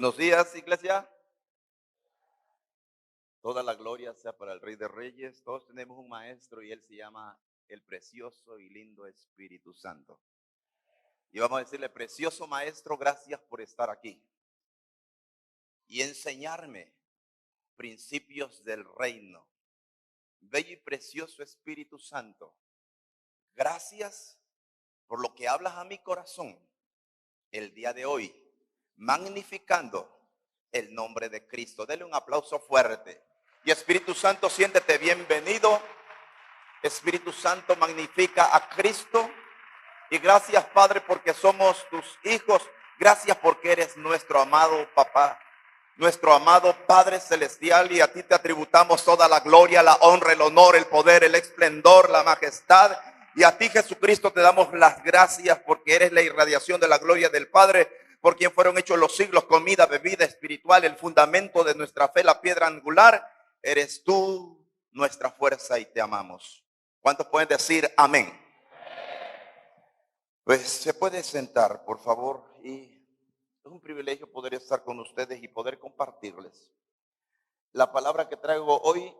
Buenos días, iglesia. Toda la gloria sea para el Rey de Reyes. Todos tenemos un maestro y él se llama el precioso y lindo Espíritu Santo. Y vamos a decirle: precioso maestro, gracias por estar aquí y enseñarme principios del reino. Bello y precioso Espíritu Santo, gracias por lo que hablas a mi corazón el día de hoy, magnificando el nombre de Cristo. Dele un aplauso fuerte. Y Espíritu Santo, siéntete bienvenido. Espíritu Santo, magnifica a Cristo. Y gracias, Padre, porque somos tus hijos. Gracias porque eres nuestro amado papá, nuestro amado Padre celestial. Y a ti te atributamos toda la gloria, la honra, el honor, el poder, el esplendor, la majestad. Y a ti, Jesucristo, te damos las gracias porque eres la irradiación de la gloria del Padre, por quien fueron hechos los siglos, comida, bebida espiritual, el fundamento de nuestra fe, la piedra angular. Eres tú nuestra fuerza y te amamos. ¿Cuántos pueden decir amén? Pues se puede sentar, por favor, y es un privilegio poder estar con ustedes y poder compartirles. La palabra que traigo hoy,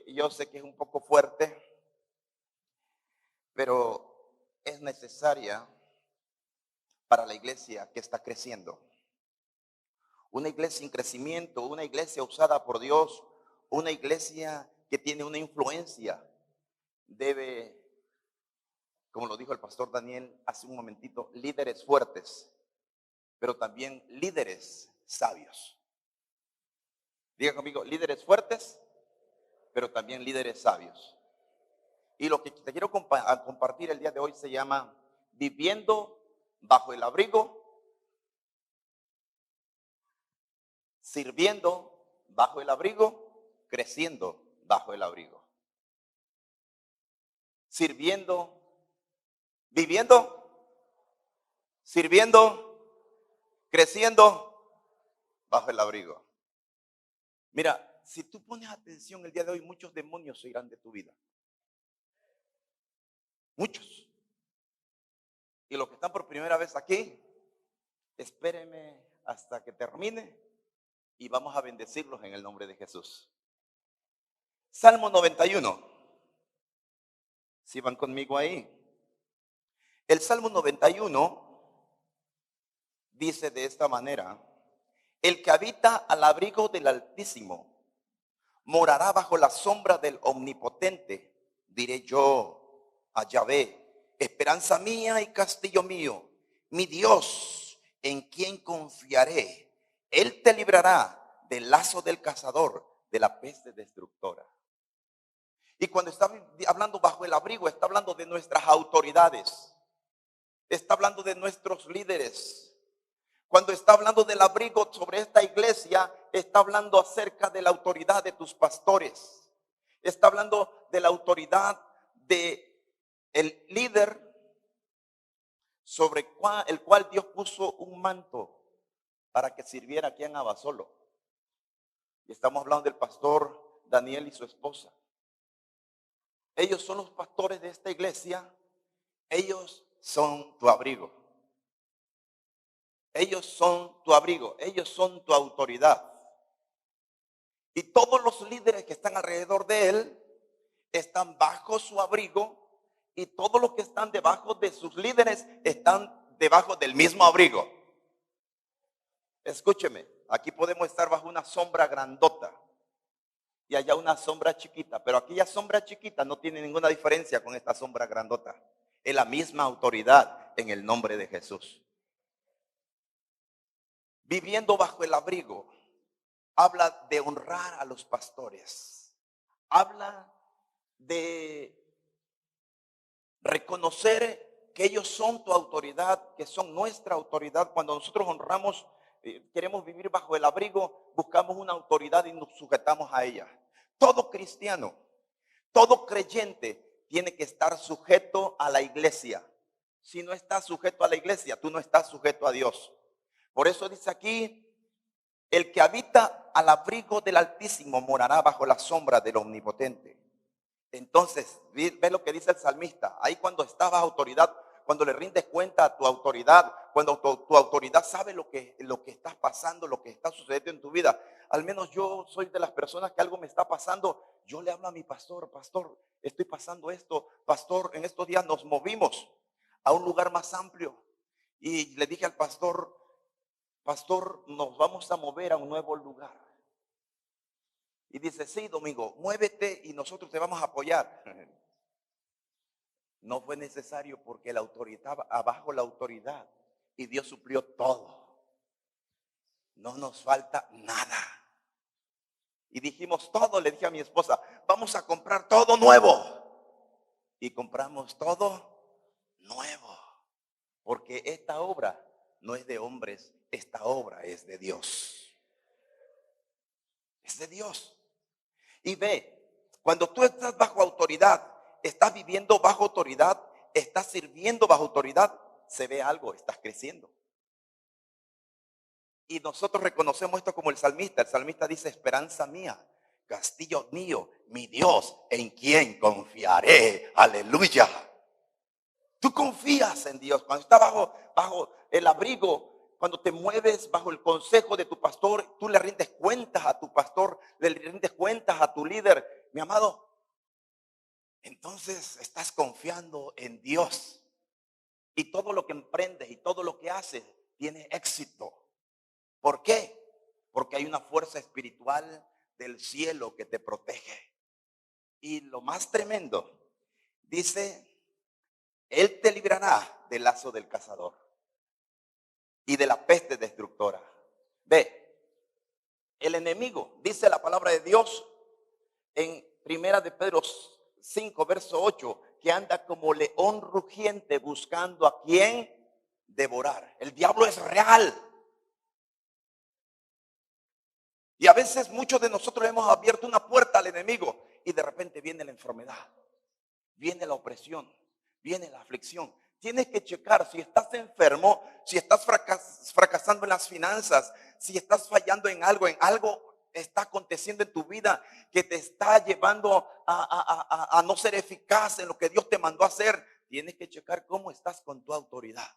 yo sé que es un poco fuerte, pero es necesaria para la iglesia que está creciendo. Una iglesia en crecimiento, una iglesia usada por Dios, una iglesia que tiene una influencia, debe, como lo dijo el pastor Daniel hace un momentito, líderes fuertes, pero también líderes sabios. Diga conmigo, líderes fuertes, pero también líderes sabios. Y lo que te quiero compartir el día de hoy se llama viviendo bajo el abrigo, sirviendo bajo el abrigo, creciendo bajo el abrigo. Sirviendo, viviendo, sirviendo, creciendo bajo el abrigo. Mira, si tú pones atención el día de hoy, muchos demonios se irán de tu vida. Muchos. Y los que están por primera vez aquí, espérenme hasta que termine y vamos a bendecirlos en el nombre de Jesús. Salmo 91. Si van conmigo ahí. El Salmo 91 dice de esta manera: el que habita al abrigo del Altísimo morará bajo la sombra del Omnipotente. Diré yo a Yahvé, esperanza mía y castillo mío, mi Dios, en quien confiaré. Él te librará del lazo del cazador, de la peste destructora. Y cuando está hablando bajo el abrigo, está hablando de nuestras autoridades, está hablando de nuestros líderes. Cuando está hablando del abrigo sobre esta iglesia, está hablando acerca de la autoridad de tus pastores. Está hablando de la autoridad de el líder sobre el cual Dios puso un manto para que sirviera aquí en Abasolo. Y estamos hablando del pastor Daniel y su esposa. Ellos son los pastores de esta iglesia. Ellos son tu abrigo. Ellos son tu abrigo. Ellos son tu autoridad. Y todos los líderes que están alrededor de él están bajo su abrigo. Y todos los que están debajo de sus líderes están debajo del mismo abrigo. Escúcheme, aquí podemos estar bajo una sombra grandota y allá una sombra chiquita, pero aquella sombra chiquita no tiene ninguna diferencia con esta sombra grandota. Es la misma autoridad en el nombre de Jesús. Viviendo bajo el abrigo habla de honrar a los pastores. Habla de reconocer que ellos son tu autoridad, que son nuestra autoridad. Cuando nosotros honramos, queremos vivir bajo el abrigo, buscamos una autoridad y nos sujetamos a ella. Todo cristiano, todo creyente tiene que estar sujeto a la iglesia. Si no estás sujeto a la iglesia, tú no estás sujeto a Dios. Por eso dice aquí: el que habita al abrigo del Altísimo morará bajo la sombra del Omnipotente. Entonces, ve lo que dice el salmista. Ahí cuando estás bajo autoridad, cuando le rindes cuenta a tu autoridad, cuando tu autoridad sabe lo que está pasando, lo que está sucediendo en tu vida. Al menos yo soy de las personas que algo me está pasando. Yo le hablo a mi pastor, pastor, estoy pasando esto. Pastor, en estos días nos movimos a un lugar más amplio. Y le dije al pastor, pastor, nos vamos a mover a un nuevo lugar. Y dice, sí, Domingo, muévete y nosotros te vamos a apoyar. No fue necesario porque la autoridad, abajo la autoridad, y Dios suplió todo. No nos falta nada. Y dijimos todo, le dije a mi esposa, vamos a comprar todo nuevo. Y compramos todo nuevo. Porque esta obra no es de hombres, esta obra es de Dios. Es de Dios. Y ve, cuando tú estás bajo autoridad, estás viviendo bajo autoridad, estás sirviendo bajo autoridad, se ve algo, estás creciendo. Y nosotros reconocemos esto como el salmista. El salmista dice, esperanza mía, castillo mío, mi Dios, en quien confiaré. Aleluya. Tú confías en Dios. Cuando estás bajo el abrigo, cuando te mueves bajo el consejo de tu pastor, tú le rindes cuentas a tu pastor, le rindes cuentas a tu líder. Mi amado, entonces estás confiando en Dios. Y todo lo que emprendes y todo lo que haces tiene éxito. ¿Por qué? Porque hay una fuerza espiritual del cielo que te protege. Y lo más tremendo, dice, Él te librará del lazo del cazador y de la peste destructora. Ve, el enemigo, dice la palabra de Dios en Primera de Pedro 5, verso 8, que anda como león rugiente buscando a quien devorar. El diablo es real. Y a veces muchos de nosotros hemos abierto una puerta al enemigo y de repente viene la enfermedad, viene la opresión, viene la aflicción. Tienes que checar si estás enfermo, si estás fracasando en las finanzas, si estás fallando en algo está aconteciendo en tu vida que te está llevando a no ser eficaz en lo que Dios te mandó a hacer. Tienes que checar cómo estás con tu autoridad.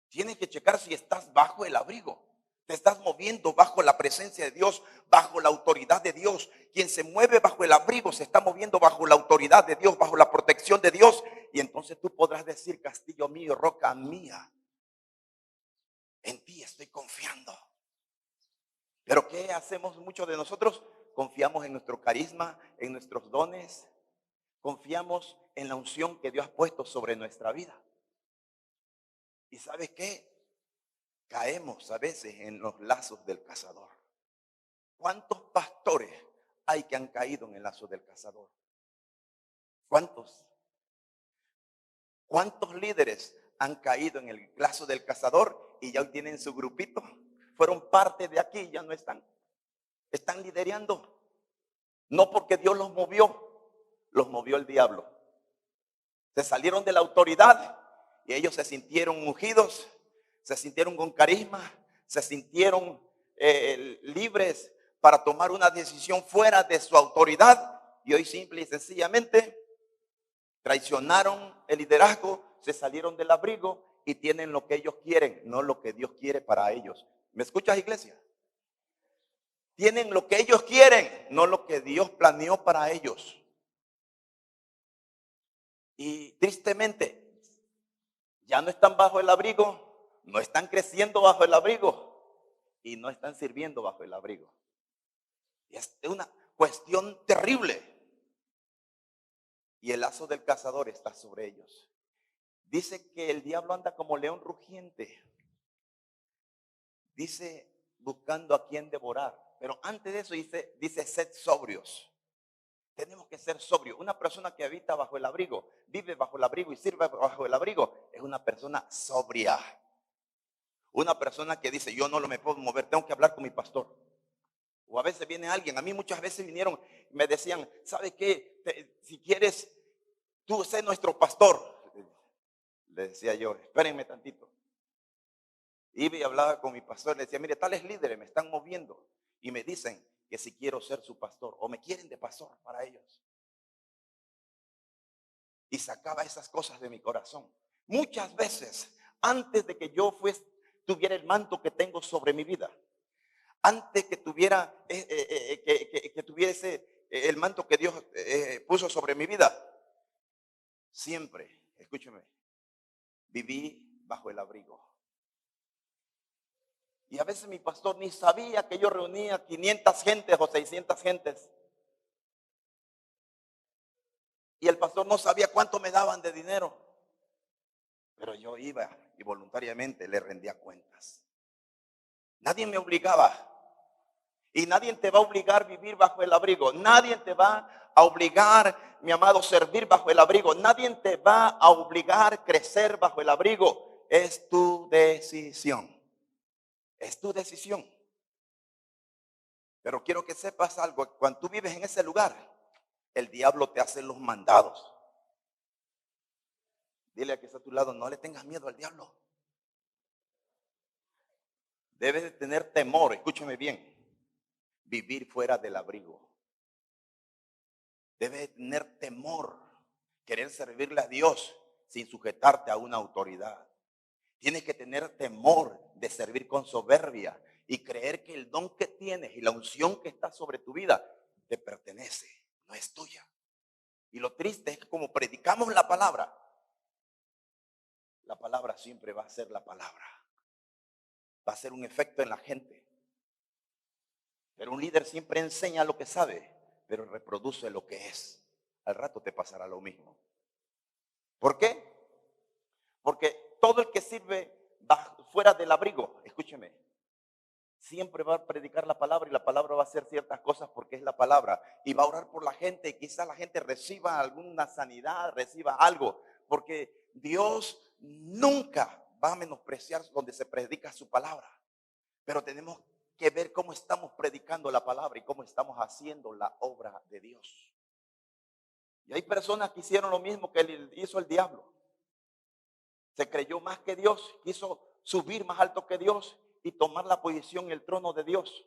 Tienes que checar si estás bajo el abrigo. Te estás moviendo bajo la presencia de Dios, bajo la autoridad de Dios. Quien se mueve bajo el abrigo se está moviendo bajo la autoridad de Dios, bajo la protección de Dios. Y entonces tú podrás decir, castillo mío, roca mía, en ti estoy confiando. Pero ¿qué hacemos muchos de nosotros? Confiamos en nuestro carisma, en nuestros dones. Confiamos en la unción que Dios ha puesto sobre nuestra vida. ¿Y sabes qué? Caemos a veces en los lazos del cazador. ¿Cuántos pastores hay que han caído en el lazo del cazador? ¿Cuántos? ¿Cuántos líderes han caído en el lazo del cazador y ya hoy tienen su grupito? Fueron parte de aquí y ya no están. Están liderando. No porque Dios los movió el diablo. Se salieron de la autoridad y ellos se sintieron ungidos, se sintieron con carisma, se sintieron libres para tomar una decisión fuera de su autoridad y hoy simple y sencillamente traicionaron el liderazgo, se salieron del abrigo y tienen lo que ellos quieren, no lo que Dios quiere para ellos. ¿Me escuchas, iglesia? Tienen lo que ellos quieren, no lo que Dios planeó para ellos. Y tristemente, ya no están bajo el abrigo, no están creciendo bajo el abrigo y no están sirviendo bajo el abrigo. Y es una cuestión terrible. Y el lazo del cazador está sobre ellos. Dice que el diablo anda como león rugiente. Dice buscando a quien devorar. Pero antes de eso dice sed sobrios. Tenemos que ser sobrios. Una persona que habita bajo el abrigo, vive bajo el abrigo y sirve bajo el abrigo, es una persona sobria. Una persona que dice, yo no me puedo mover, tengo que hablar con mi pastor. O a veces viene alguien, a mí muchas veces vinieron y me decían, ¿sabe qué? Si quieres, tú sé nuestro pastor. Le decía yo, espérenme tantito. Iba y hablaba con mi pastor, le decía, mire, tales líderes me están moviendo y me dicen que si quiero ser su pastor o me quieren de pastor para ellos. Y sacaba esas cosas de mi corazón. Muchas veces antes de que yo tuviera el manto que tengo sobre mi vida, antes que tuviera, que tuviese el manto que Dios puso sobre mi vida, siempre, escúcheme, viví bajo el abrigo. Y a veces mi pastor ni sabía que yo reunía 500 gentes o 600 gentes. Y el pastor no sabía cuánto me daban de dinero. Pero yo iba y voluntariamente le rendía cuentas. Nadie me obligaba. Y nadie te va a obligar a vivir bajo el abrigo. Nadie te va a obligar, mi amado, servir bajo el abrigo. Nadie te va a obligar a crecer bajo el abrigo. Es tu decisión. Es tu decisión. Pero quiero que sepas algo. Cuando tú vives en ese lugar, el diablo te hace los mandados. Dile a que está a tu lado, no le tengas miedo al diablo. Debes de tener temor, escúchame bien, vivir fuera del abrigo. Debes de tener temor, querer servirle a Dios sin sujetarte a una autoridad. Tienes que tener temor de servir con soberbia y creer que el don que tienes y la unción que está sobre tu vida te pertenece, no es tuya. Y lo triste es que como predicamos la palabra siempre va a ser la palabra. Va a ser un efecto en la gente. Pero un líder siempre enseña lo que sabe, pero reproduce lo que es. Al rato te pasará lo mismo. ¿Por qué? Porque todo el que sirve fuera del abrigo, escúcheme, siempre va a predicar la palabra y la palabra va a hacer ciertas cosas porque es la palabra. Y va a orar por la gente y quizás la gente reciba alguna sanidad, reciba algo. Porque Dios nunca va a menospreciar donde se predica su palabra. Pero tenemos que ver cómo estamos predicando la palabra y cómo estamos haciendo la obra de Dios. Y hay personas que hicieron lo mismo que hizo el diablo. Se creyó más que Dios, quiso subir más alto que Dios y tomar la posición en el trono de Dios.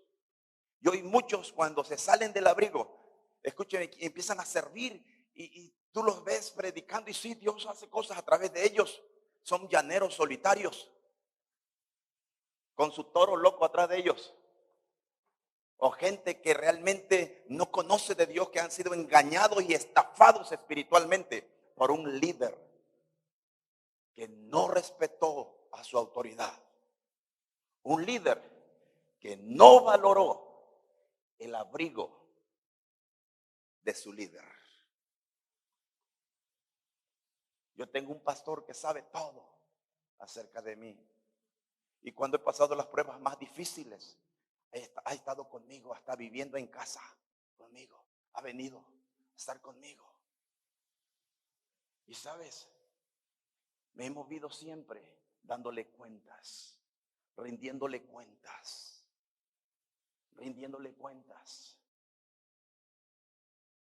Y hoy muchos cuando se salen del abrigo, escuchen, empiezan a servir y tú los ves predicando y sí, Dios hace cosas a través de ellos. Son llaneros solitarios, con su toro loco atrás de ellos. O gente que realmente no conoce de Dios, que han sido engañados y estafados espiritualmente por un líder que no respetó a su autoridad. Un líder que no valoró el abrigo de su líder. Yo tengo un pastor que sabe todo acerca de mí. Y cuando he pasado las pruebas más difíciles, ha estado conmigo, hasta viviendo en casa conmigo. Ha venido a estar conmigo. Y sabes, me he movido siempre dándole cuentas, rindiéndole cuentas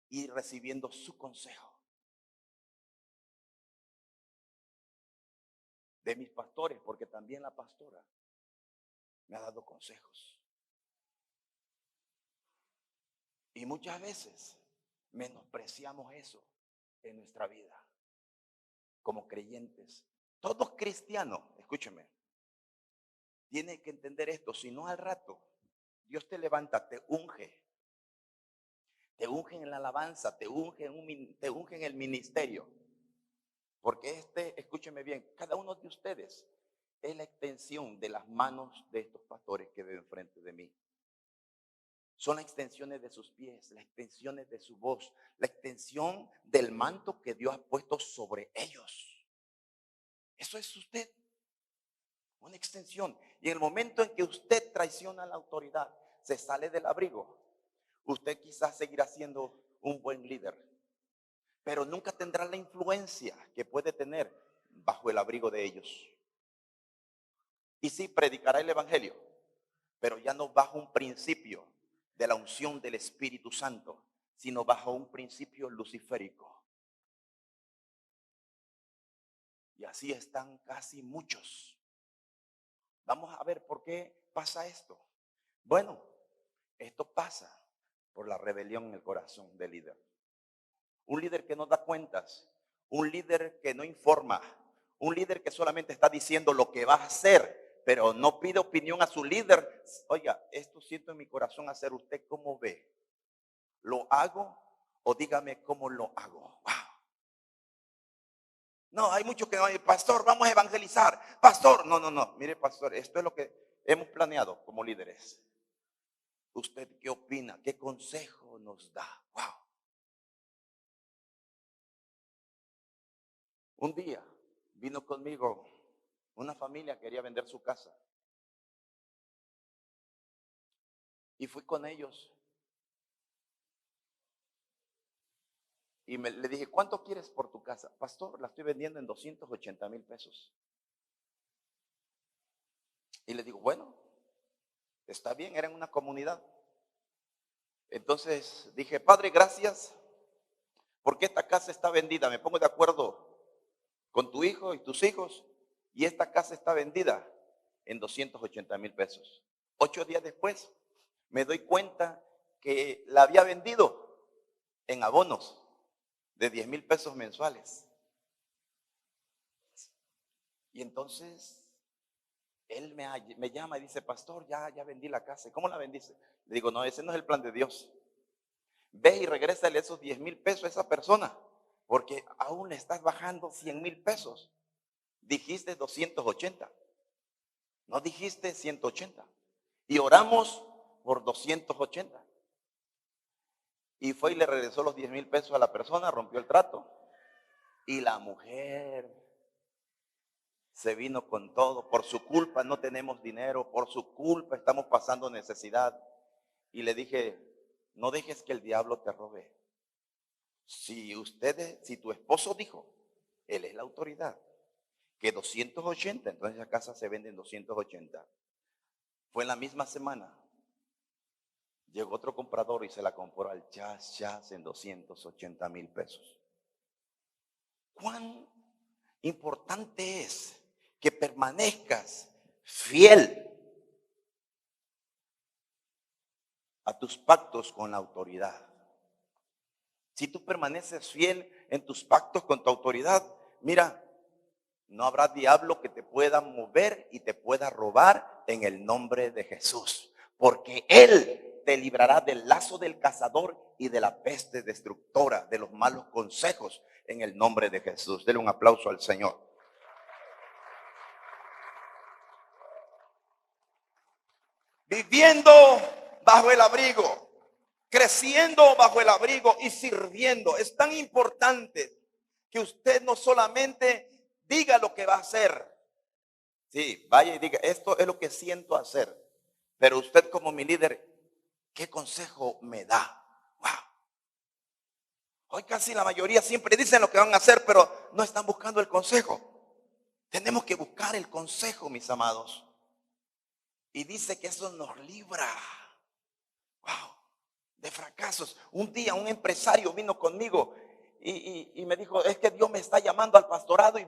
y recibiendo su consejo de mis pastores, porque también la pastora me ha dado consejos. Y muchas veces menospreciamos eso en nuestra vida como creyentes. Todo cristiano, escúcheme, tiene que entender esto, si no al rato Dios te levanta, te unge en la alabanza, te unge en el ministerio. Porque escúcheme bien, cada uno de ustedes es la extensión de las manos de estos pastores que ven frente de mí. Son las extensiones de sus pies, las extensiones de su voz, la extensión del manto que Dios ha puesto sobre ellos. Eso es usted, una extensión. Y en el momento en que usted traiciona la autoridad, se sale del abrigo, usted quizás seguirá siendo un buen líder, pero nunca tendrá la influencia que puede tener bajo el abrigo de ellos. Y sí, predicará el evangelio, pero ya no bajo un principio de la unción del Espíritu Santo, sino bajo un principio luciférico. Y así están casi muchos. Vamos a ver por qué pasa esto. Bueno, esto pasa por la rebelión en el corazón del líder. Un líder que no da cuentas, un líder que no informa, Un líder que solamente está diciendo lo que va a hacer, pero no pide opinión a su líder. Oiga, esto siento en mi corazón hacer, ¿usted cómo ve? ¿Lo hago o dígame cómo lo hago? Wow. No, hay muchos que no, pastor, vamos a evangelizar. Pastor, no. Mire, pastor, esto es lo que hemos planeado como líderes. ¿Usted qué opina? ¿Qué consejo nos da? Wow. Un día vino conmigo una familia que quería vender su casa. Y fui con ellos. Y le dije, ¿cuánto quieres por tu casa? Pastor, la estoy vendiendo en 280,000 pesos. Y le digo, bueno, está bien, era en una comunidad. Entonces dije, Padre, gracias, porque esta casa está vendida. Me pongo de acuerdo con tu hijo y tus hijos, y esta casa está vendida en 280,000 pesos. 8 días después, me doy cuenta que la había vendido en abonos de 10,000 pesos mensuales. Y entonces él me llama y dice, pastor, ya vendí la casa. ¿Y cómo la vendiste? Le digo, no, ese no es el plan de Dios. Ve y regrésale esos 10,000 pesos a esa persona, porque aún le estás bajando 100,000 pesos. Dijiste 280, no dijiste 180. Y oramos por 280. Y fue y le regresó los 10,000 pesos a la persona, rompió el trato. Y la mujer se vino con todo. Por su culpa no tenemos dinero, por su culpa estamos pasando necesidad. Y le dije, no dejes que el diablo te robe. Si tu esposo dijo, él es la autoridad, que 280, entonces la casa se vende en 280. Fue en la misma semana. Llegó otro comprador y se la compró al chas en 280,000 pesos. ¿Cuán importante es que permanezcas fiel a tus pactos con la autoridad? Si tú permaneces fiel en tus pactos con tu autoridad, mira, no habrá diablo que te pueda mover y te pueda robar en el nombre de Jesús, porque Él te librará del lazo del cazador y de la peste destructora, de los malos consejos, en el nombre de Jesús. Denle un aplauso al Señor. Viviendo bajo el abrigo, creciendo bajo el abrigo y sirviendo. Es tan importante que usted no solamente diga lo que va a hacer. Sí, vaya y diga, esto es lo que siento hacer. Pero usted como mi líder, ¿qué consejo me da? Wow. Hoy casi la mayoría siempre dicen lo que van a hacer, pero no están buscando el consejo. Tenemos que buscar el consejo, mis amados. Y dice que eso nos libra. Wow. De fracasos. Un día un empresario vino conmigo y me dijo, es que Dios me está llamando al pastorado y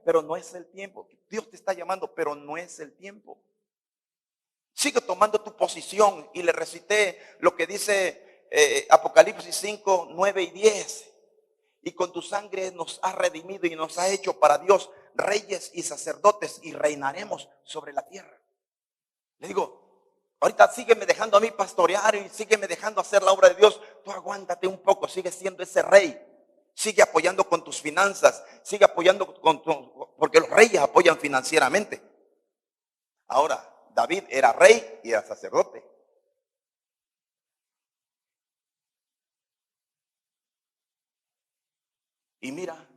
pero no es el tiempo. Dios te está llamando, pero no es el tiempo. Sigue tomando tu posición. Y le recité lo que dice Apocalipsis 5, 9 y 10. Y con tu sangre nos has redimido y nos has hecho para Dios reyes y sacerdotes y reinaremos sobre la tierra. Le digo, ahorita sígueme dejando a mí pastorear y sígueme dejando hacer la obra de Dios. Tú aguántate un poco, sigue siendo ese rey. Sigue apoyando con tus finanzas, sigue apoyando porque los reyes apoyan financieramente. Ahora, David era rey y era sacerdote. Y mira,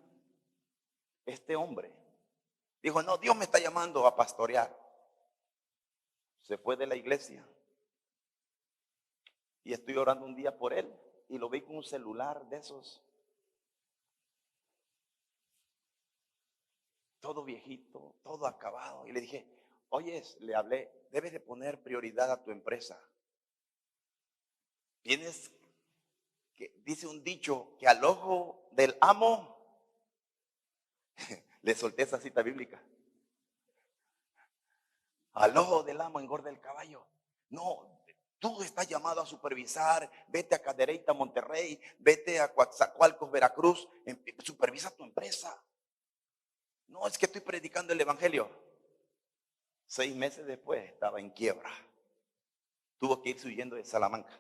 este hombre dijo, no, Dios me está llamando a pastorear. Se fue de la iglesia. Y estoy orando un día por él. Y lo vi con un celular de esos. Todo viejito, todo acabado. Y le dije, oye, le hablé, debes de poner prioridad a tu empresa. Tienes que, dice un dicho, que al ojo del amo, le solté esa cita bíblica. Al ojo del amo engorda el caballo. No, tú estás llamado a supervisar. Vete a Cadereyta, Monterrey. Vete a Coatzacoalcos, Veracruz. Supervisa tu empresa. No, es que estoy predicando el evangelio. 6 meses después estaba en quiebra. Tuvo que irse huyendo de Salamanca.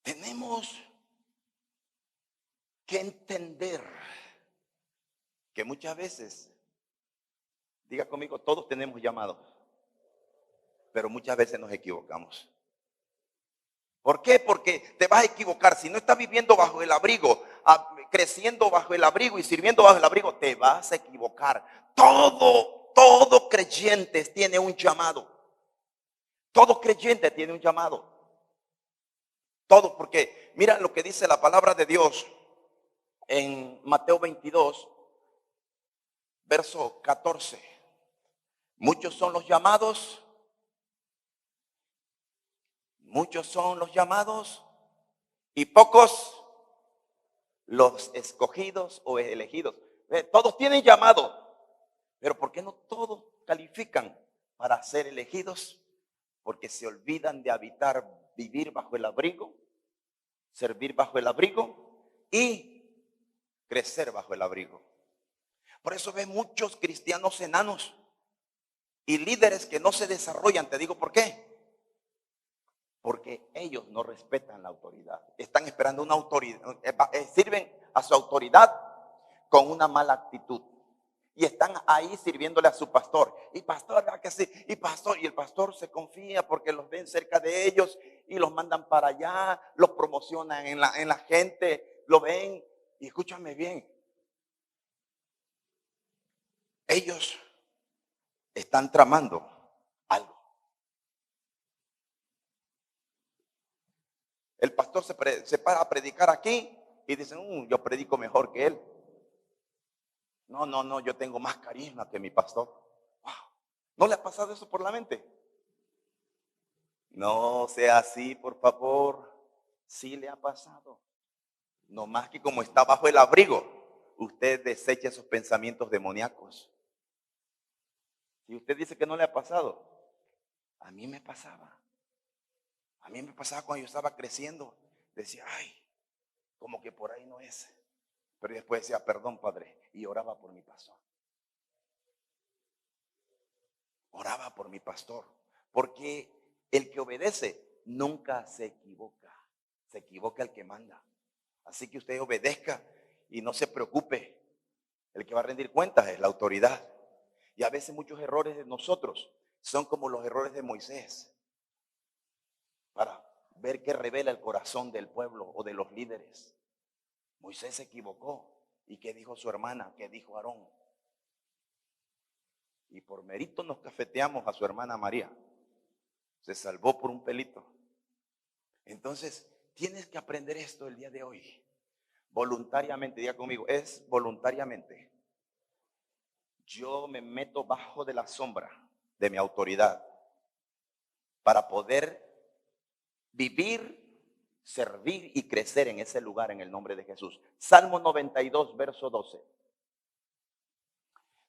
Tenemos que entender que muchas veces, diga conmigo, todos tenemos llamados, pero muchas veces nos equivocamos. ¿Por qué? Porque te vas a equivocar. Si no estás viviendo bajo el abrigo, creciendo bajo el abrigo y sirviendo bajo el abrigo, te vas a equivocar. Todo creyente tiene un llamado. Todo creyente tiene un llamado. Todo, porque mira lo que dice la palabra de Dios en Mateo 22, verso 14. Muchos son los llamados. Muchos son los llamados y pocos los escogidos o elegidos. Todos tienen llamado, pero ¿por qué no todos califican para ser elegidos? Porque se olvidan de vivir bajo el abrigo, servir bajo el abrigo y crecer bajo el abrigo. Por eso ves muchos cristianos enanos y líderes que no se desarrollan. Te digo por qué. Porque ellos no respetan la autoridad. Están esperando una autoridad. Sirven a su autoridad con una mala actitud. Y están ahí sirviéndole a su pastor. Y pastor, ¿verdad que sí? Y pastor, y el pastor se confía porque los ven cerca de ellos y los mandan para allá, los promocionan en la gente, lo ven. Y escúchame bien. Ellos están tramando algo. El pastor se para a predicar aquí y dicen, yo predico mejor que él. No, yo tengo más carisma que mi pastor. Wow. ¿No le ha pasado eso por la mente? No sea así, por favor. Sí le ha pasado. No más que como está bajo el abrigo, usted desecha esos pensamientos demoníacos. Si usted dice que no le ha pasado, a mí me pasaba. A mí me pasaba cuando yo estaba creciendo. Decía, como que por ahí no es. Pero después decía, perdón, Padre. Y oraba por mi pastor. Oraba por mi pastor. Porque el que obedece nunca se equivoca. Se equivoca el que manda. Así que usted obedezca y no se preocupe. El que va a rendir cuentas es la autoridad. Y a veces muchos errores de nosotros son como los errores de Moisés. Para ver qué revela el corazón del pueblo o de los líderes. Moisés se equivocó. ¿Y qué dijo su hermana? ¿Qué dijo Aarón? Y por mérito nos cafeteamos a su hermana María. Se salvó por un pelito. Entonces, tienes que aprender esto el día de hoy. Voluntariamente, diga conmigo, es voluntariamente. Yo me meto bajo de la sombra de mi autoridad para poder vivir, servir y crecer en ese lugar en el nombre de Jesús. Salmo 92, verso 12.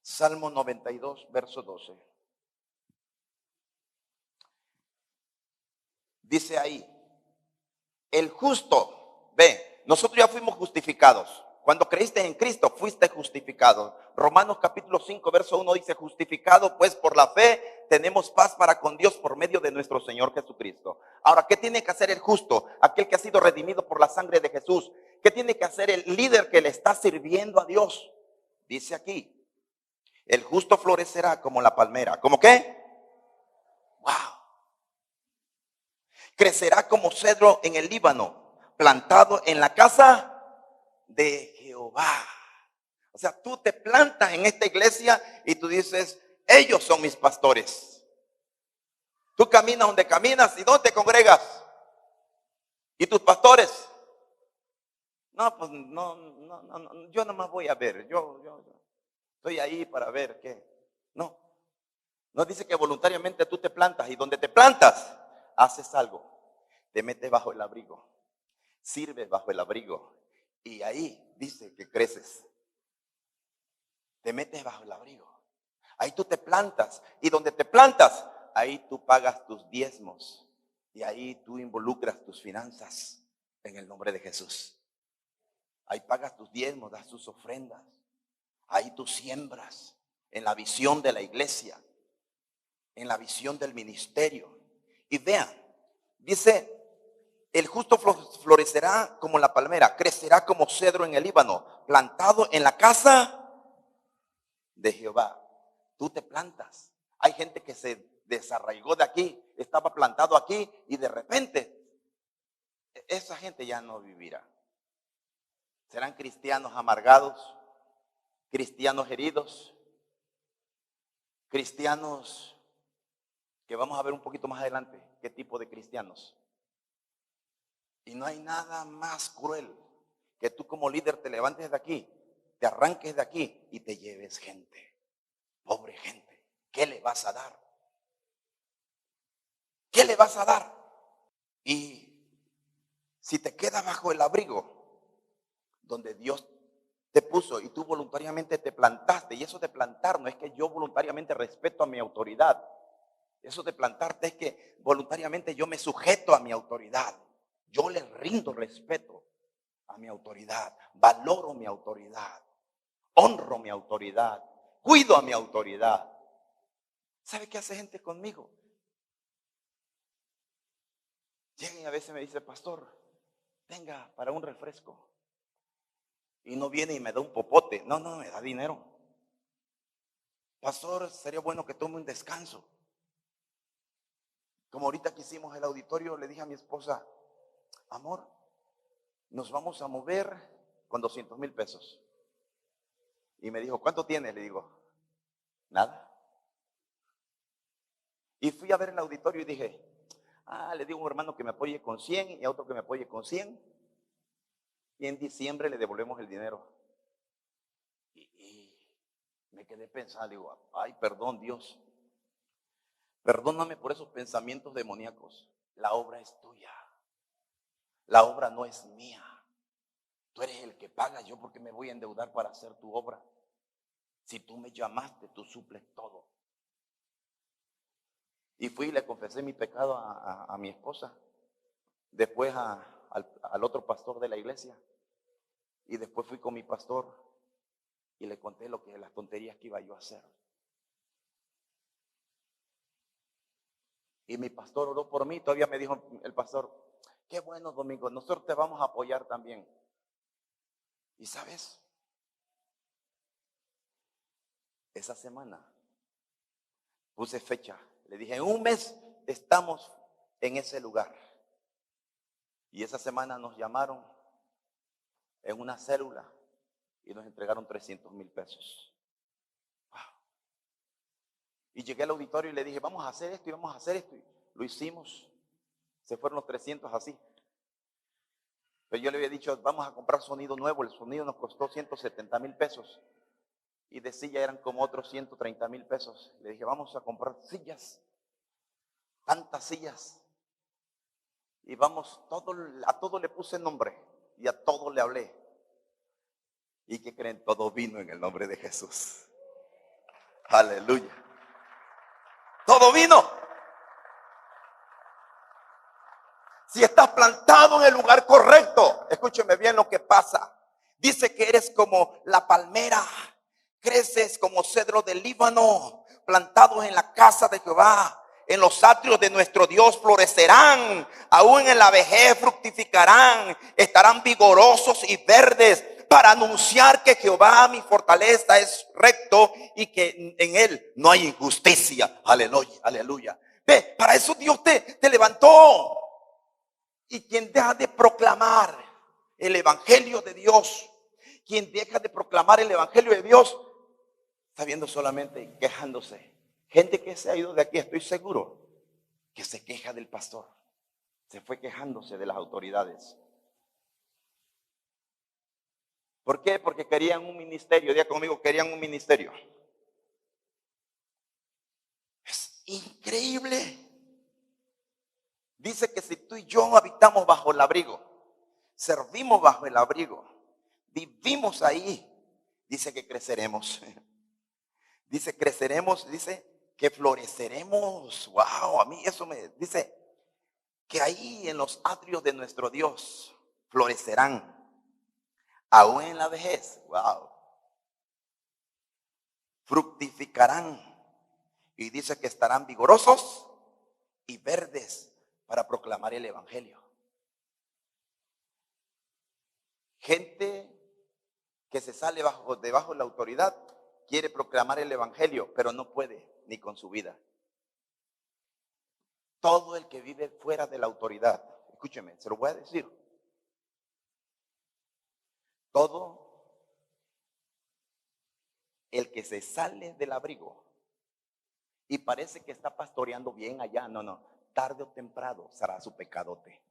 Salmo 92, verso 12. Dice ahí, el justo, ve, nosotros ya fuimos justificados. Cuando creíste en Cristo, fuiste justificado. Romanos capítulo 5, verso 1 dice, justificado pues por la fe, tenemos paz para con Dios por medio de nuestro Señor Jesucristo. Ahora, ¿qué tiene que hacer el justo? Aquel que ha sido redimido por la sangre de Jesús. ¿Qué tiene que hacer el líder que le está sirviendo a Dios? Dice aquí, el justo florecerá como la palmera. ¿Cómo qué? Wow. Crecerá como cedro en el Líbano, plantado en la casa de Jehová. O sea, tú te plantas en esta iglesia y tú dices, ellos son mis pastores. Tú caminas donde caminas y ¿dónde te congregas? ¿Y tus pastores? No, pues no, yo nomás voy a ver, yo estoy ahí para ver qué. No dice que voluntariamente tú te plantas y donde te plantas, haces algo. Te metes bajo el abrigo, sirves bajo el abrigo y ahí dice que creces. Te metes bajo el abrigo. Ahí tú te plantas y donde te plantas, ahí tú pagas tus diezmos y ahí tú involucras tus finanzas en el nombre de Jesús. Ahí pagas tus diezmos, das tus ofrendas. Ahí tú siembras en la visión de la iglesia, en la visión del ministerio. Y vean, dice, el justo florecerá como la palmera, crecerá como cedro en el Líbano, plantado en la casa de Jehová. Tú te plantas. Hay gente que se desarraigó de aquí, estaba plantado aquí y de repente esa gente ya no vivirá. Serán cristianos amargados, cristianos heridos, cristianos que vamos a ver un poquito más adelante qué tipo de cristianos. Y no hay nada más cruel que tú como líder te levantes de aquí, te arranques de aquí y te lleves gente, pobre gente. ¿Qué le vas a dar? ¿Qué le vas a dar? Y si te quedas bajo el abrigo donde Dios te puso y tú voluntariamente te plantaste, y eso de plantar no es que yo voluntariamente respeto a mi autoridad, eso de plantarte es que voluntariamente yo me sujeto a mi autoridad, yo le rindo respeto a mi autoridad, valoro mi autoridad, honro mi autoridad, cuido a mi autoridad. ¿Sabe qué hace gente conmigo? Llegan y a veces me dice, pastor, venga para un refresco. Y no viene y me da un popote. No, me da dinero. Pastor, sería bueno que tome un descanso. Como ahorita que hicimos el auditorio, le dije a mi esposa, amor, nos vamos a mover con 200,000 pesos. Y me dijo, ¿cuánto tienes? Le digo, nada. Y fui a ver el auditorio y dije, le digo a un hermano que me apoye con 100 y a otro que me apoye con 100. Y en diciembre le devolvemos el dinero. Y me quedé pensando, digo, ay, perdón Dios. Perdóname por esos pensamientos demoníacos. La obra es tuya. La obra no es mía. Tú eres el que paga. Yo porque me voy a endeudar para hacer tu obra. Si tú me llamaste, tú suples todo. Y fui y le confesé mi pecado a mi esposa. Después al otro pastor de la iglesia. Y después fui con mi pastor y le conté las tonterías que iba yo a hacer. Y mi pastor oró por mí. Todavía me dijo el pastor, qué bueno, Domingo, nosotros te vamos a apoyar también. Y sabes, esa semana puse fecha. Le dije, en un mes estamos en ese lugar. Y esa semana nos llamaron en una célula y nos entregaron 300,000 pesos. Wow. Y llegué al auditorio y le dije, vamos a hacer esto y vamos a hacer esto. Y lo hicimos. Se fueron los 300 así. Pero yo le había dicho, vamos a comprar sonido nuevo. El sonido nos costó 170,000 pesos. Y de silla eran como otros 130,000 pesos. Le dije, vamos a comprar sillas. Tantas sillas. Y vamos, a todo le puse nombre. Y a todo le hablé. ¿Y qué creen? Todo vino en el nombre de Jesús. Aleluya. Todo vino. Si estás plantado en el lugar correcto, escúcheme bien lo que pasa. Dice que eres como la palmera, creces como cedro del Líbano, plantados en la casa de Jehová. En los atrios de nuestro Dios florecerán, aún en la vejez fructificarán, estarán vigorosos y verdes para anunciar que Jehová mi fortaleza es recto y que en él no hay injusticia. Aleluya, aleluya. Ve, para eso Dios te levantó. Y quien deja de proclamar el evangelio de Dios, quien deja de proclamar el evangelio de Dios, está viendo solamente quejándose. Gente que se ha ido de aquí, estoy seguro, que se queja del pastor. Se fue quejándose de las autoridades. ¿Por qué? Porque querían un ministerio. Diga conmigo, querían un ministerio. Es increíble. Dice que si tú y yo habitamos bajo el abrigo, servimos bajo el abrigo, vivimos ahí, dice que creceremos. Dice creceremos, dice que floreceremos. Wow, a mí eso me dice que ahí en los atrios de nuestro Dios florecerán. aún en la vejez, wow, fructificarán. Y dice que estarán vigorosos y verdes para proclamar el evangelio. Gente que se sale debajo de la autoridad quiere proclamar el evangelio, pero no puede ni con su vida. Todo el que vive fuera de la autoridad, escúcheme, se lo voy a decir. Todo el que se sale del abrigo y parece que está pastoreando bien allá, no, tarde o temprano será su pecadote.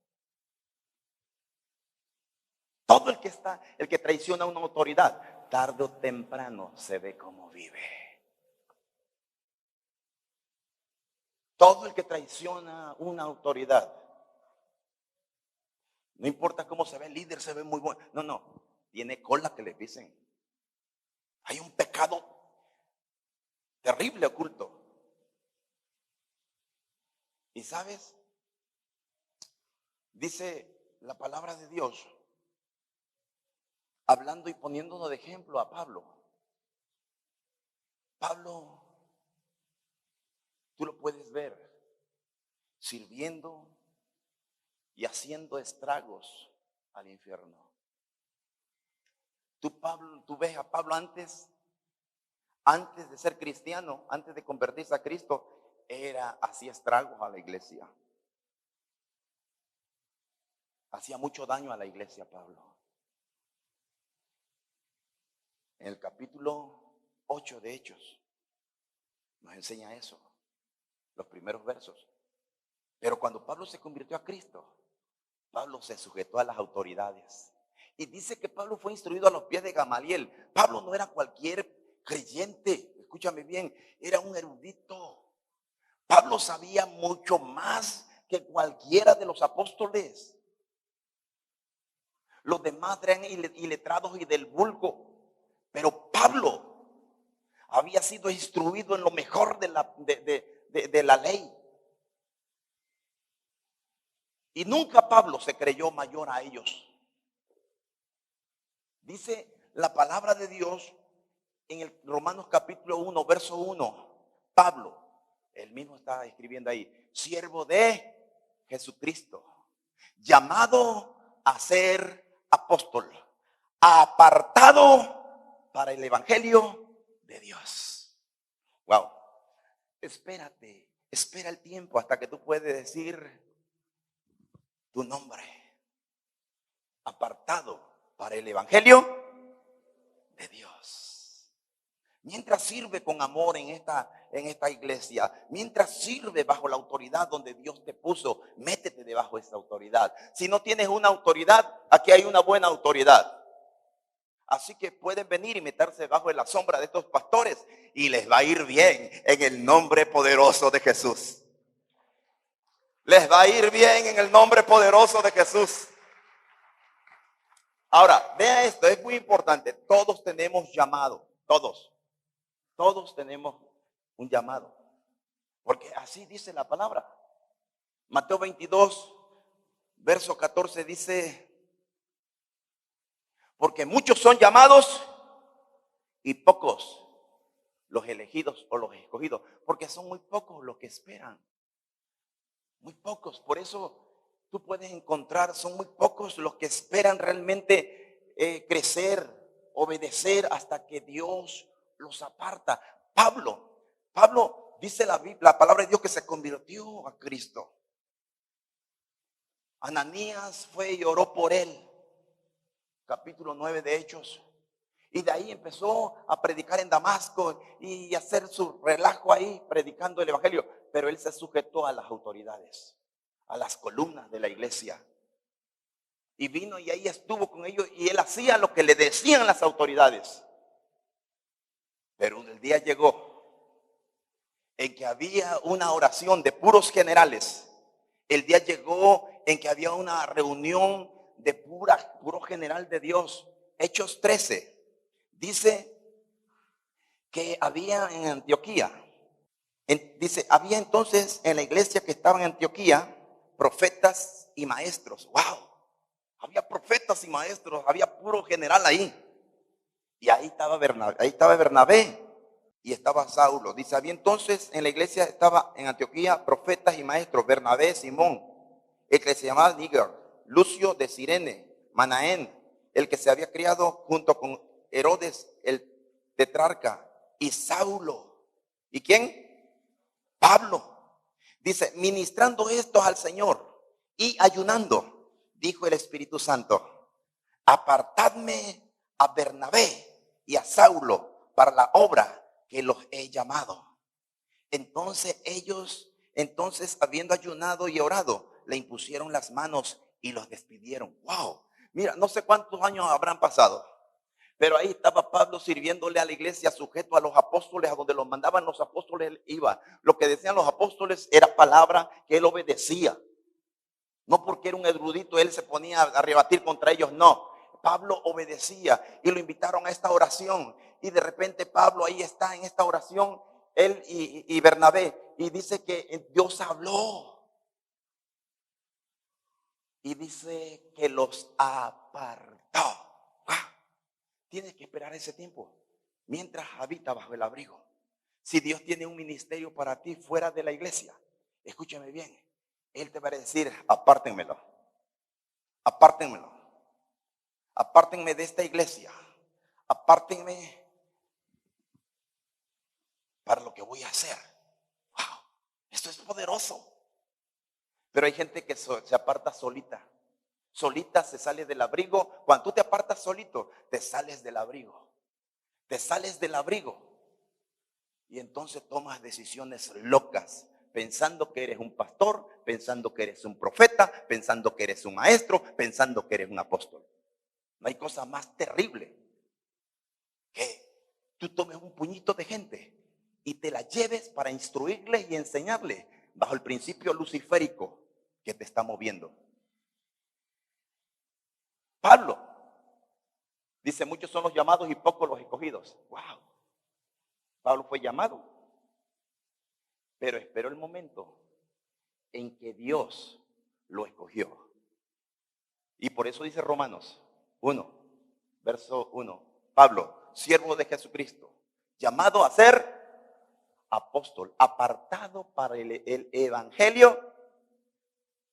Todo el que traiciona a una autoridad, tarde o temprano se ve cómo vive. Todo el que traiciona una autoridad, no importa cómo se ve el líder, se ve muy bueno. No, tiene cola que le pisen. Hay un pecado terrible oculto. Y sabes, dice la palabra de Dios, hablando y poniéndonos de ejemplo a Pablo. Pablo, tú lo puedes ver sirviendo y haciendo estragos al infierno. Tú ves a Pablo antes de ser cristiano, antes de convertirse a Cristo, hacía estragos a la iglesia. Hacía mucho daño a la iglesia, Pablo. En el capítulo 8 de Hechos nos enseña eso, los primeros versos. Pero cuando Pablo se convirtió a Cristo, Pablo se sujetó a las autoridades. Y dice que Pablo fue instruido a los pies de Gamaliel. Pablo no era cualquier creyente, escúchame bien, era un erudito. Pablo sabía mucho más que cualquiera de los apóstoles. Los demás eran iletrados y del vulgo. Pero Pablo había sido instruido en lo mejor de la ley. Y nunca Pablo se creyó mayor a ellos. Dice la palabra de Dios en el Romanos capítulo 1, verso 1. Pablo, él mismo está escribiendo ahí, siervo de Jesucristo, llamado a ser apóstol, apartado para el evangelio de Dios. Wow. Espera el tiempo hasta que tú puedes decir tu nombre. Apartado para el evangelio de Dios. Mientras sirve con amor en esta iglesia, mientras sirve bajo la autoridad donde Dios te puso, métete debajo de esa autoridad. Si no tienes una autoridad, aquí hay una buena autoridad. Así que pueden venir y meterse debajo de la sombra de estos pastores y les va a ir bien en el nombre poderoso de Jesús. Les va a ir bien en el nombre poderoso de Jesús. Ahora, vea esto, es muy importante. Todos tenemos llamado, todos tenemos un llamado. Porque así dice la palabra. Mateo 22, verso 14 dice, porque muchos son llamados y pocos los elegidos o los escogidos. Porque son muy pocos los que esperan. Muy pocos, por eso tú puedes encontrar, son muy pocos los que esperan realmente crecer, obedecer hasta que Dios los aparta. Pablo dice la palabra de Dios que se convirtió a Cristo. Ananías fue y oró por él, capítulo 9 de Hechos. Y de ahí empezó a predicar en Damasco y hacer su relajo ahí, predicando el evangelio. Pero él se sujetó a las autoridades, a las columnas de la iglesia. Y vino y ahí estuvo con ellos y él hacía lo que le decían las autoridades. Pero el día llegó en que había una oración de puros generales. El día llegó en que había una reunión de puro general de Dios. Hechos 13. Dice que había en Antioquía, había entonces en la iglesia que estaba en Antioquía profetas y maestros. ¡Wow! Había profetas y maestros, había puro general ahí. Y ahí estaba Bernabé y estaba Saulo. Dice, había entonces en la iglesia, estaba en Antioquía, profetas y maestros, Bernabé, Simón, el que se llamaba Níger, Lucio de Cirene, Manaén, el que se había criado junto con Herodes, el tetrarca, y Saulo. ¿Y quién? Pablo. Dice, ministrando estos al Señor y ayunando, dijo el Espíritu Santo, apartadme a Bernabé y a Saulo para la obra que los he llamado. Entonces habiendo ayunado y orado, le impusieron las manos y los despidieron. Wow, mira, no sé cuántos años habrán pasado, pero ahí estaba Pablo sirviéndole a la iglesia, sujeto a los apóstoles, a donde los mandaban los apóstoles él iba. Lo que decían los apóstoles era palabra que él obedecía. No porque era un erudito, él se ponía a rebatir contra ellos, no. Pablo obedecía y lo invitaron a esta oración. Y de repente Pablo ahí está en esta oración, él y Bernabé. Y dice que Dios habló. Y dice que los apartó. Tienes que esperar ese tiempo mientras habita bajo el abrigo. Si Dios tiene un ministerio para ti fuera de la iglesia, escúchame bien, Él te va a decir, apártenmelo, apártenmelo, apártenme de esta iglesia, apártenme para lo que voy a hacer. Wow, esto es poderoso. Pero hay gente que se aparta solita. Solita se sale del abrigo. Cuando tú te apartas solito, te sales del abrigo. Te sales del abrigo. Y entonces tomas decisiones locas, pensando que eres un pastor, pensando que eres un profeta, pensando que eres un maestro, pensando que eres un apóstol. No hay cosa más terrible que tú tomes un puñito de gente y te la lleves para instruirles y enseñarles bajo el principio luciférico que te está moviendo. Pablo dice, muchos son los llamados y pocos los escogidos. Wow. Pablo fue llamado, pero esperó el momento en que Dios lo escogió. Y por eso dice Romanos 1, verso 1. Pablo, siervo de Jesucristo, llamado a ser apóstol, apartado para el evangelio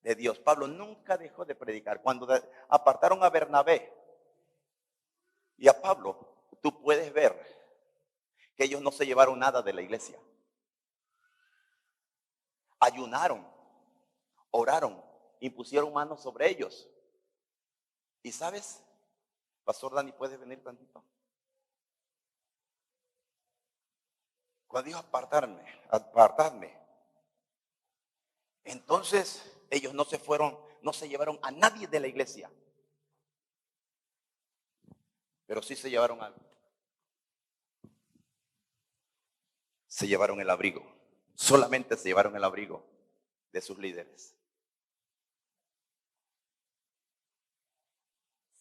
de Dios. Pablo nunca dejó de predicar. Cuando apartaron a Bernabé y a Pablo, tú puedes ver que ellos no se llevaron nada de la iglesia. Ayunaron, oraron, impusieron manos sobre ellos. ¿Y sabes? Pastor Dani, ¿puedes venir tantito? Cuando dijo apartadme, entonces ellos no se fueron, no se llevaron a nadie de la iglesia, pero sí se llevaron algo. Se llevaron el abrigo, solamente se llevaron el abrigo de sus líderes.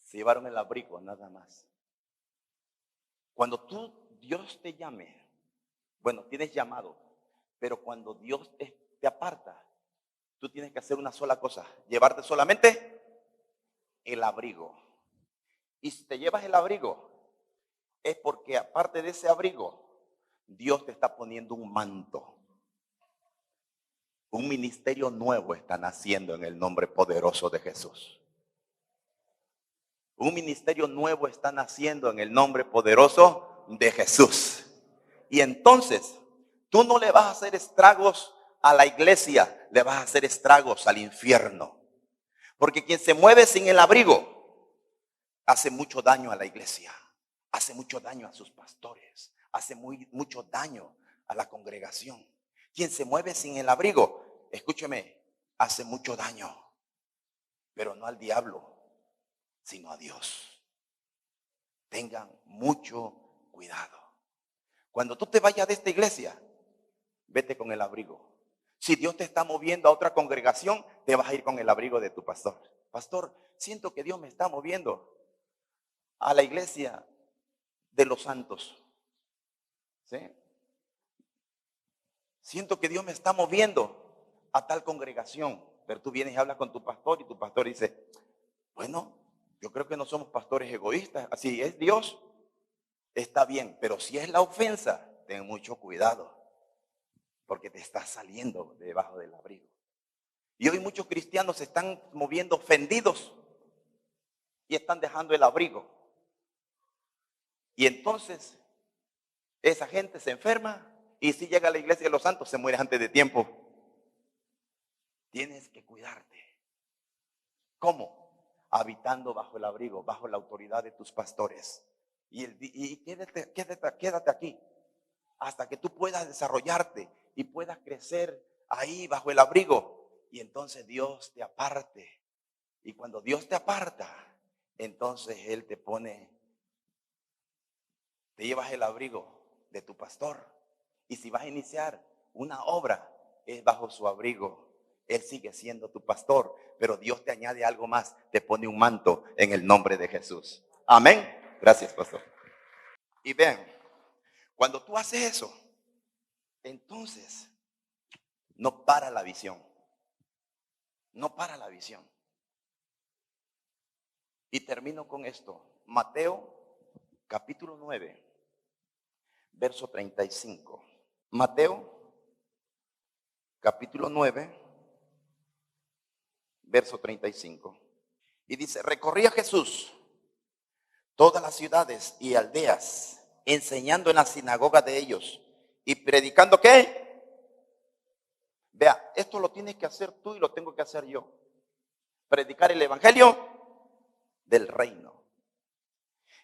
Se llevaron el abrigo nada más. Cuando Dios te llame, bueno, tienes llamado, pero cuando Dios te aparta, tú tienes que hacer una sola cosa, llevarte solamente el abrigo. Y si te llevas el abrigo, es porque aparte de ese abrigo, Dios te está poniendo un manto. Un ministerio nuevo está naciendo en el nombre poderoso de Jesús. Un ministerio nuevo está naciendo en el nombre poderoso de Jesús. Y entonces, tú no le vas a hacer estragos a la iglesia, le vas a hacer estragos al infierno. Porque quien se mueve sin el abrigo hace mucho daño a la iglesia, hace mucho daño a sus pastores, hace mucho daño a la congregación. Quien se mueve sin el abrigo, escúcheme, hace mucho daño, pero no al diablo, sino a Dios. Tengan mucho cuidado. Cuando tú te vayas de esta iglesia, vete con el abrigo. Si Dios te está moviendo a otra congregación, te vas a ir con el abrigo de tu pastor. Pastor, siento que Dios me está moviendo a la iglesia de los santos. ¿Sí? Siento que Dios me está moviendo a tal congregación. Pero tú vienes y hablas con tu pastor y tu pastor dice, bueno, Yo creo que no somos pastores egoístas. Así es Dios, está bien. Pero si es la ofensa, ten mucho cuidado. Porque te estás saliendo debajo del abrigo. Y hoy muchos cristianos se están moviendo ofendidos y están dejando el abrigo. Y entonces esa gente se enferma y si llega a la iglesia de los santos se muere antes de tiempo. Tienes que cuidarte. ¿Cómo? Habitando bajo el abrigo, bajo la autoridad de tus pastores. Y quédate aquí hasta que tú puedas desarrollarte y puedas crecer ahí bajo el abrigo. Y entonces Dios te aparte. Y cuando Dios te aparta, entonces Él te llevas el abrigo de tu pastor. Y si vas a iniciar una obra, es bajo su abrigo. Él sigue siendo tu pastor, pero Dios te añade algo más, te pone un manto en el nombre de Jesús. Amén. Gracias, pastor. Y vean, cuando tú haces eso, entonces no para la visión. No para la visión. Y termino con esto. Mateo capítulo 9, verso 35. Mateo capítulo 9, verso 35. Y dice, recorría Jesús todas las ciudades y aldeas, enseñando en la sinagoga de ellos y predicando ¿qué? Vea, esto lo tienes que hacer tú y lo tengo que hacer yo. Predicar el evangelio del reino.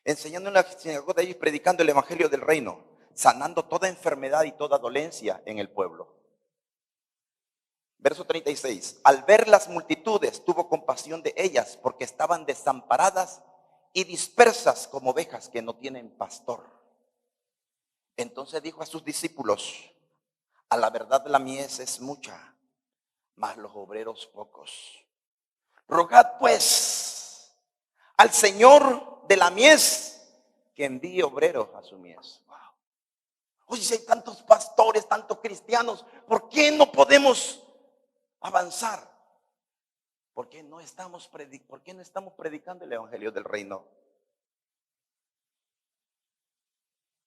Enseñando en la sinagoga de ellos y predicando el evangelio del reino, sanando toda enfermedad y toda dolencia en el pueblo. Verso 36. Al ver las multitudes, tuvo compasión de ellas porque estaban desamparadas y dispersas como ovejas que no tienen pastor. Entonces dijo a sus discípulos, a la verdad la mies es mucha, mas los obreros pocos. Rogad pues al Señor de la mies que envíe obreros a su mies. Wow. Oye, si hay tantos pastores, tantos cristianos, ¿por qué no podemos avanzar? ¿Por qué no estamos predicando el evangelio del reino?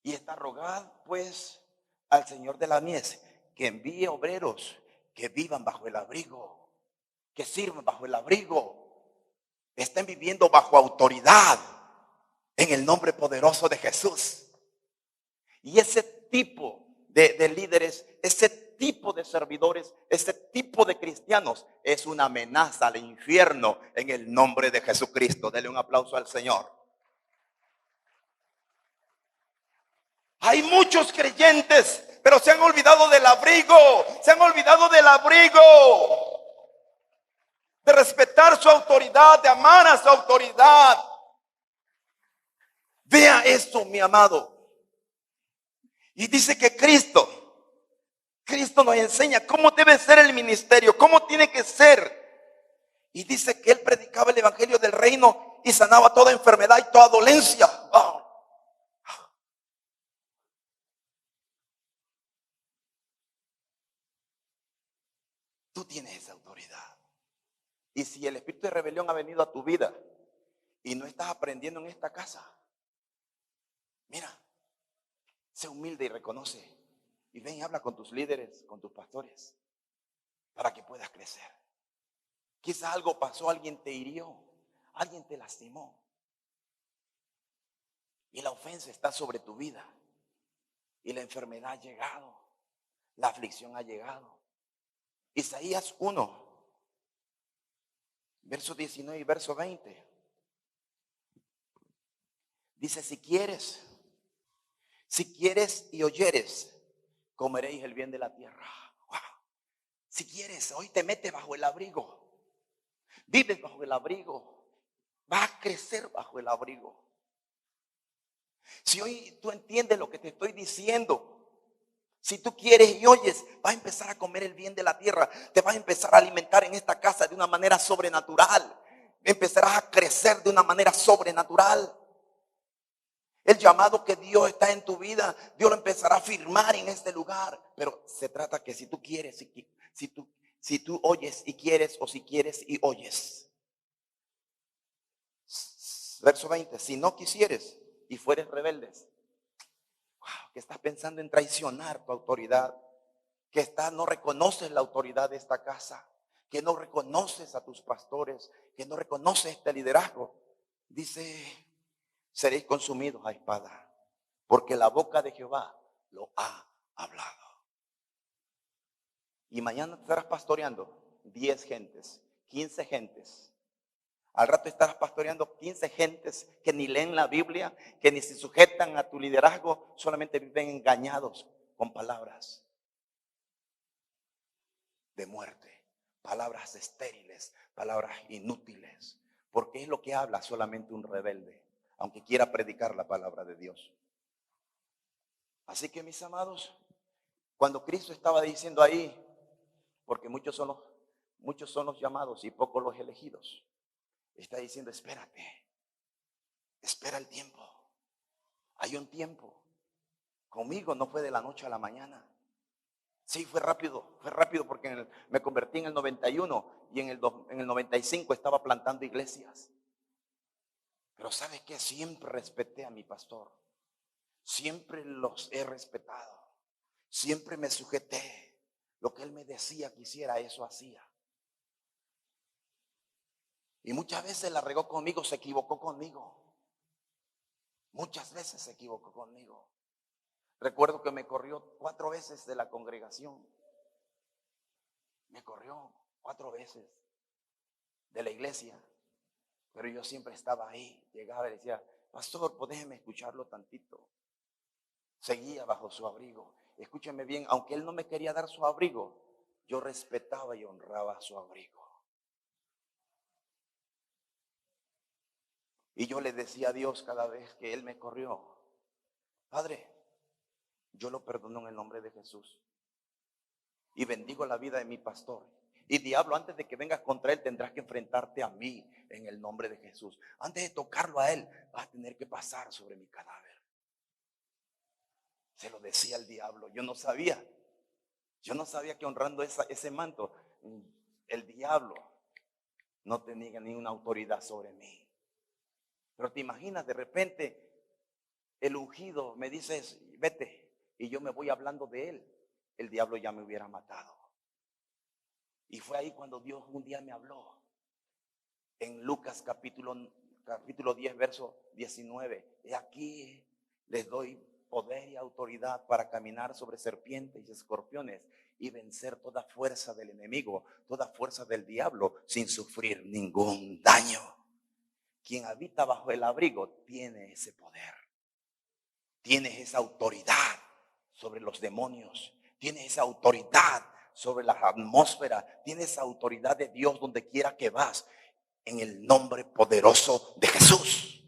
Y está rogad pues al Señor de la mies que envíe obreros que vivan bajo el abrigo, que sirvan bajo el abrigo, estén viviendo bajo autoridad en el nombre poderoso de Jesús. Y ese tipo de líderes, ese tipo de servidores, ese tipo de cristianos es una amenaza al infierno en el nombre de Jesucristo. Dele un aplauso al Señor. Hay muchos creyentes, pero se han olvidado del abrigo, se han olvidado del abrigo, de respetar su autoridad, de amar a su autoridad. Vea esto, mi amado. Y dice que Cristo nos enseña cómo debe ser el ministerio, cómo tiene que ser. Y dice que Él predicaba el evangelio del reino y sanaba toda enfermedad y toda dolencia. ¡Oh! Tú tienes esa autoridad. Y si el espíritu de rebelión ha venido a tu vida y no estás aprendiendo en esta casa, mira, sé humilde y reconoce. Y ven y habla con tus líderes, con tus pastores, para que puedas crecer. Quizás algo pasó, alguien te hirió, alguien te lastimó. Y la ofensa está sobre tu vida. Y la enfermedad ha llegado. La aflicción ha llegado. Isaías 1, verso 19 y verso 20. Dice, si quieres y oyeres, comeréis el bien de la tierra. Wow. Si quieres, hoy te metes bajo el abrigo. Vives bajo el abrigo. Vas a crecer bajo el abrigo. Si hoy tú entiendes lo que te estoy diciendo, si tú quieres y oyes, vas a empezar a comer el bien de la tierra. Te vas a empezar a alimentar en esta casa de una manera sobrenatural. Empezarás a crecer de una manera sobrenatural. El llamado que Dios está en tu vida, Dios lo empezará a firmar en este lugar. Pero se trata que si tú quieres, si tú oyes y quieres, o si quieres y oyes. Verso 20, si no quisieres y fueres rebeldes. Wow, que estás pensando en traicionar tu autoridad, que no reconoces la autoridad de esta casa, que no reconoces a tus pastores, que no reconoces este liderazgo. Dice, seréis consumidos a espada, porque la boca de Jehová lo ha hablado. Y mañana estarás pastoreando 10 gentes, 15 gentes. Al rato estarás pastoreando 15 gentes que ni leen la Biblia, que ni se sujetan a tu liderazgo, solamente viven engañados con palabras de muerte, palabras estériles, palabras inútiles, porque es lo que habla solamente un rebelde, aunque quiera predicar la palabra de Dios. Así que, mis amados, cuando Cristo estaba diciendo ahí, porque muchos son los llamados y pocos los elegidos, está diciendo, espérate, espera el tiempo. Hay un tiempo. Conmigo no fue de la noche a la mañana. Sí, fue rápido porque me convertí en el 91 y en el 95 estaba plantando iglesias. Pero ¿sabes qué? Siempre respeté a mi pastor. Siempre los he respetado. Siempre me sujeté. Lo que él me decía que hiciera, eso hacía. Y muchas veces la regó conmigo, se equivocó conmigo. Muchas veces se equivocó conmigo. Recuerdo que me corrió 4 veces de la congregación. Me corrió 4 veces de la iglesia. Pero yo siempre estaba ahí. Llegaba y decía, pastor, pues déjeme escucharlo tantito. Seguía bajo su abrigo. Escúcheme bien, aunque él no me quería dar su abrigo, yo respetaba y honraba su abrigo. Y yo le decía a Dios cada vez que él me corrió, Padre, yo lo perdono en el nombre de Jesús. Y bendigo la vida de mi pastor. Y diablo, antes de que vengas contra él, tendrás que enfrentarte a mí en el nombre de Jesús. Antes de tocarlo a él, vas a tener que pasar sobre mi cadáver. Se lo decía al diablo. Yo no sabía que honrando ese manto, el diablo no tenía ninguna autoridad sobre mí. Pero te imaginas, de repente, el ungido me dices, vete, y yo me voy hablando de él. El diablo ya me hubiera matado. Y fue ahí cuando Dios un día me habló. En Lucas capítulo 10, verso 19. Y aquí les doy poder y autoridad para caminar sobre serpientes y escorpiones y vencer toda fuerza del enemigo, toda fuerza del diablo sin sufrir ningún daño. Quien habita bajo el abrigo tiene ese poder. Tienes esa autoridad sobre los demonios. Tienes esa autoridad sobre la atmósfera. Tienes esa autoridad de Dios donde quiera que vas. En el nombre poderoso de Jesús.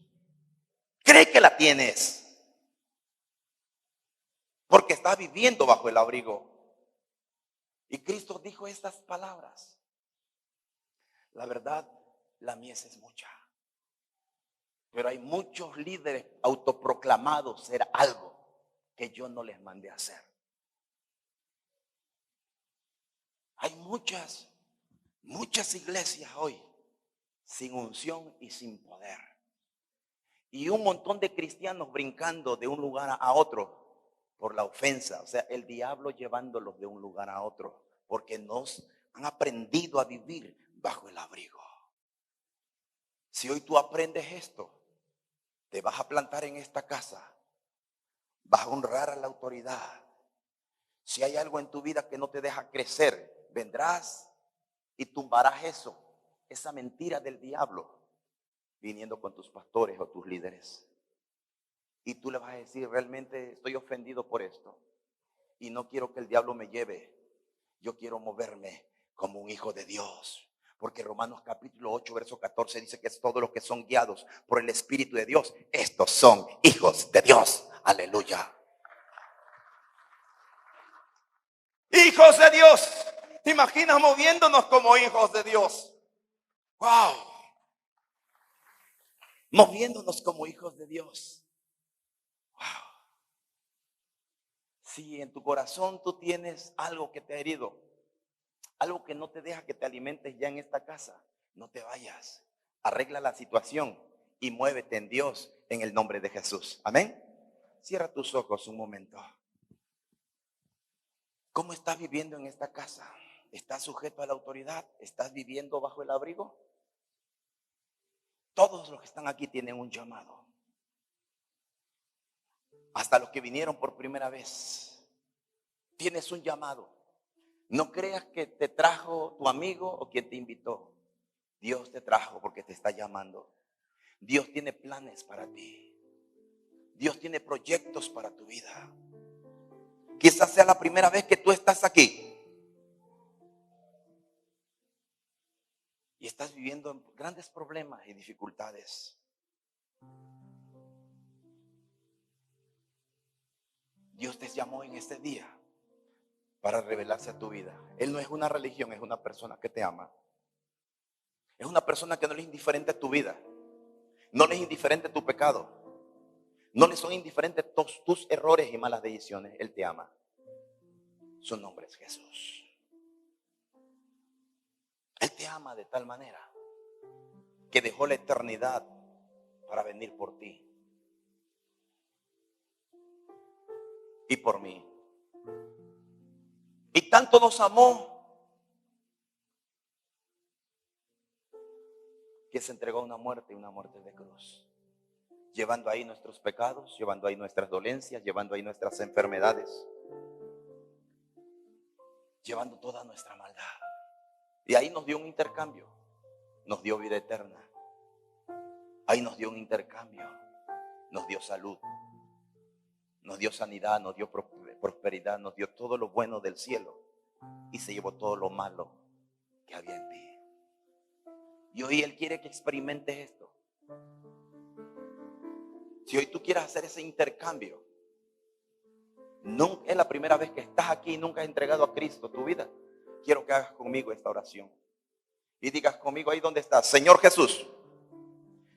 Cree que la tienes. Porque estás viviendo bajo el abrigo. Y Cristo dijo estas palabras. La verdad, la mies es mucha. Pero hay muchos líderes autoproclamados ser algo que yo no les mandé a hacer. Hay muchas iglesias hoy sin unción y sin poder. Y un montón de cristianos brincando de un lugar a otro por la ofensa. O sea, el diablo llevándolos de un lugar a otro. Porque nos han aprendido a vivir bajo el abrigo. Si hoy tú aprendes esto, te vas a plantar en esta casa, vas a honrar a la autoridad. Si hay algo en tu vida que no te deja crecer, vendrás y tumbarás esa mentira del diablo, viniendo con tus pastores o tus líderes. Y tú le vas a decir, realmente estoy ofendido por esto y no quiero que el diablo me lleve. Yo quiero moverme como un hijo de Dios. Porque Romanos capítulo 8, verso 14 dice que es todos los que son guiados por el Espíritu de Dios. Estos son hijos de Dios. Aleluya. Hijos de Dios. ¿Te imaginas moviéndonos como hijos de Dios? Wow. Moviéndonos como hijos de Dios. Wow. Si en tu corazón tú tienes algo que te ha herido, algo que no te deja que te alimentes ya en esta casa, no te vayas. Arregla la situación y muévete en Dios en el nombre de Jesús. Amén. Cierra tus ojos un momento. ¿Cómo estás viviendo en esta casa? ¿Estás sujeto a la autoridad? ¿Estás viviendo bajo el abrigo? Todos los que están aquí tienen un llamado. Hasta los que vinieron por primera vez. Tienes un llamado. No creas que te trajo tu amigo o quien te invitó. Dios te trajo porque te está llamando. Dios tiene planes para ti. Dios tiene proyectos para tu vida. Quizás sea la primera vez que tú estás aquí. Y estás viviendo grandes problemas y dificultades. Dios te llamó en este día para revelarse a tu vida. Él no es una religión, es una persona que te ama. Es una persona que no le es indiferente a tu vida. No le es indiferente tu pecado. No le son indiferentes tus errores y malas decisiones. Él te ama. Su nombre es Jesús. Él te ama de tal manera que dejó la eternidad para venir por ti y por mí. Y tanto nos amó que se entregó a una muerte de cruz, llevando ahí nuestros pecados, llevando ahí nuestras dolencias, llevando ahí nuestras enfermedades, llevando toda nuestra maldad. Y ahí nos dio un intercambio, nos dio vida eterna. Ahí nos dio un intercambio, nos dio salud, nos dio sanidad, nos dio prosperidad, nos dio todo lo bueno del cielo y se llevó todo lo malo que había en ti. Y hoy Él quiere que experimentes esto. Si hoy tú quieres hacer ese intercambio, nunca es la primera vez que estás aquí y nunca has entregado a Cristo tu vida. Quiero que hagas conmigo esta oración y digas conmigo ahí donde estás: Señor Jesús,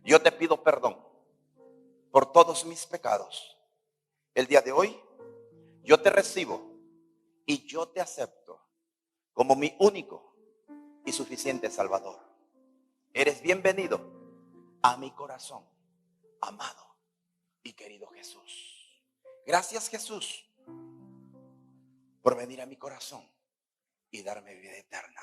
yo te pido perdón por todos mis pecados. El día de hoy yo te recibo y yo te acepto como mi único y suficiente Salvador. Eres bienvenido a mi corazón, amado y querido Jesús. Gracias, Jesús, por venir a mi corazón y darme vida eterna.